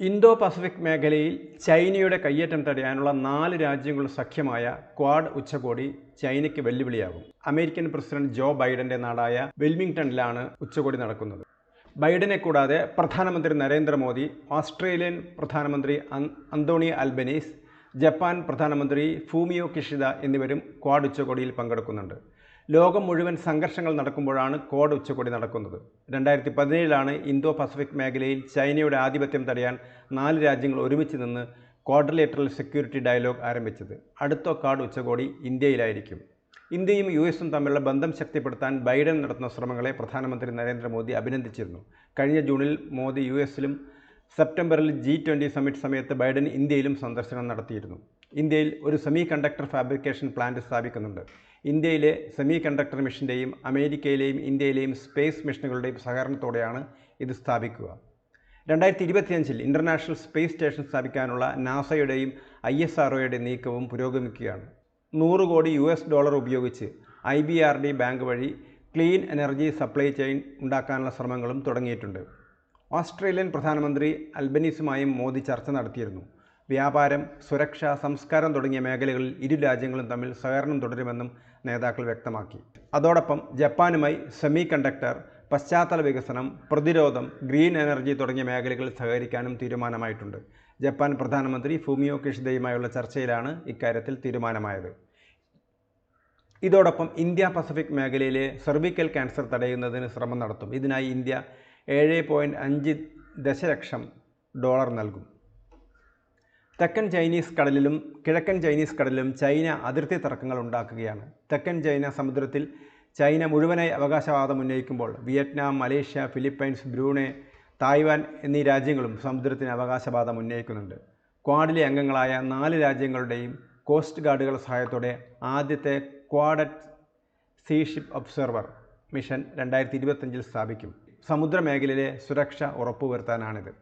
Indo Pacific മേഖലയിൽ ചൈനയുടെ കയ്യേറ്റം തടയാനുള്ള 4 രാജ്യങ്ങളുടെ സഖ്യമായ ക്വാഡ് ഉച്ചകോടി ചൈനയ്ക്ക് വെല്ലുവിളിയാകും. അമേരിക്കൻ പ്രസിഡന്റ് ജോ ബൈഡന്റെ നാടായ വെല്ലിംഗ്ടണിലാണ് ഉച്ചകോടി നടക്കുന്നത്. ബൈഡനെ കൂടാതെ പ്രധാനമന്ത്രി നരേന്ദ്രമോദി, ഓസ്ട്രേലിയൻ പ്രധാനമന്ത്രി അന്തോണി അൽബനീസ്, ജപ്പാൻ പ്രധാനമന്ത്രി ഫൂമിയോ കിഷിദ എന്നിവരും ക്വാഡ് ഉച്ചകോടിയിൽ പങ്കെടുക്കുന്നുണ്ട്. ലോകം മുഴുവൻ സംഘർഷങ്ങൾ നടക്കുമ്പോഴാണ് ക്വാഡ് ഉച്ചകോടി നടക്കുന്നത്. 2017 ഇന്തോ പസഫിക് മേഖലയിൽ ചൈനയുടെ ആധിപത്യം തടയാൻ 4 രാജ്യങ്ങൾ ഒരുമിച്ച് നിന്ന് ക്വാഡ്രിലേറ്ററൽ സെക്യൂരിറ്റി ഡയലോഗ് ആരംഭിച്ചത്. അടുത്ത ക്വാഡ് ഉച്ചകോടി ഇന്ത്യയിലായിരിക്കും. ഇന്ത്യയും US-ഉം തമ്മിലുള്ള ബന്ധം ശക്തിപ്പെടുത്താൻ ബൈഡൻ നടത്തുന്ന ശ്രമങ്ങളെ പ്രധാനമന്ത്രി നരേന്ദ്രമോദി അഭിനന്ദിച്ചിരുന്നു. കഴിഞ്ഞ ജൂണിൽ മോദി US-ലും സെപ്റ്റംബറിൽ G20 സമ്മിറ്റ് സമയത്ത് ബൈഡൻ ഇന്ത്യയിലും സന്ദർശനം നടത്തിയിരുന്നു. ഇന്ത്യയിൽ ഒരു സെമി കണ്ടക്ടർ ഫാബ്രിക്കേഷൻ പ്ലാന്റ് സ്ഥാപിക്കുന്നുണ്ട്. ഇന്ത്യയിലെ സെമി കണ്ടക്ടർ മിഷൻ്റെയും അമേരിക്കയിലെയും ഇന്ത്യയിലെയും സ്പേസ് മിഷനുകളുടെയും സഹകരണത്തോടെയാണ് ഇത് സ്ഥാപിക്കുക. 2025 ഇൻ്റർനാഷണൽ സ്പേസ് സ്റ്റേഷൻ സ്ഥാപിക്കാനുള്ള നാസയുടെയും ISROയുടെ നീക്കവും പുരോഗമിക്കുകയാണ്. $100 കോടി ഉപയോഗിച്ച് IBRD ബാങ്ക് വഴി ക്ലീൻ എനർജി സപ്ലൈ ചെയിൻ ഉണ്ടാക്കാനുള്ള ശ്രമങ്ങളും തുടങ്ങിയിട്ടുണ്ട്. ഓസ്ട്രേലിയൻ പ്രധാനമന്ത്രി അൽബനീസുമായും മോദി ചർച്ച നടത്തിയിരുന്നു. വ്യാപാരം, സുരക്ഷ, സംസ്കാരം തുടങ്ങിയ മേഖലകളിൽ ഇരു രാജ്യങ്ങളും തമ്മിൽ സഹകരണം തുടരുമെന്നും നേതാക്കൾ വ്യക്തമാക്കി. അതോടൊപ്പം ജപ്പാനുമായി സെമി കണ്ടക്ടർ, പശ്ചാത്തല വികസനം, പ്രതിരോധം, ഗ്രീൻ എനർജി തുടങ്ങിയ മേഖലകളിൽ സഹകരിക്കാനും തീരുമാനമായിട്ടുണ്ട്. ജപ്പാൻ പ്രധാനമന്ത്രി ഫൂമിയോ കിഷിദയുമായുള്ള ചർച്ചയിലാണ് ഇക്കാര്യത്തിൽ തീരുമാനമായത്. ഇതോടൊപ്പം ഇന്ത്യ പസഫിക് മേഖലയിലെ സെർവിക്കൽ ക്യാൻസർ തടയുന്നതിന് ശ്രമം നടത്തും. ഇതിനായി ഇന്ത്യ $7.5 ദശലക്ഷം നൽകും. തെക്കൻ ചൈനീസ് കടലിലും കിഴക്കൻ ചൈനീസ് കടലിലും ചൈന അതിർത്തി തർക്കങ്ങൾ ഉണ്ടാക്കുകയാണ്. തെക്കൻ ചൈന സമുദ്രത്തിൽ ചൈന മുഴുവനായി അവകാശവാദം ഉന്നയിക്കുമ്പോൾ Vietnam, Malaysia, Philippines, Brunei, Taiwan എന്നീ രാജ്യങ്ങളും സമുദ്രത്തിന് അവകാശവാദം ഉന്നയിക്കുന്നുണ്ട്. ക്വാഡിലെ അംഗങ്ങളായ 4 രാജ്യങ്ങളുടെയും കോസ്റ്റ് ഗാർഡുകളുടെ സഹായത്തോടെ ആദ്യത്തെ ക്വാഡറ്റ് സീഷിപ്പ് ഒബ്സർവർ മിഷൻ 2025 സ്ഥാപിക്കും. സമുദ്രമേഖലയിലെ സുരക്ഷ ഉറപ്പുവരുത്താനാണിത്.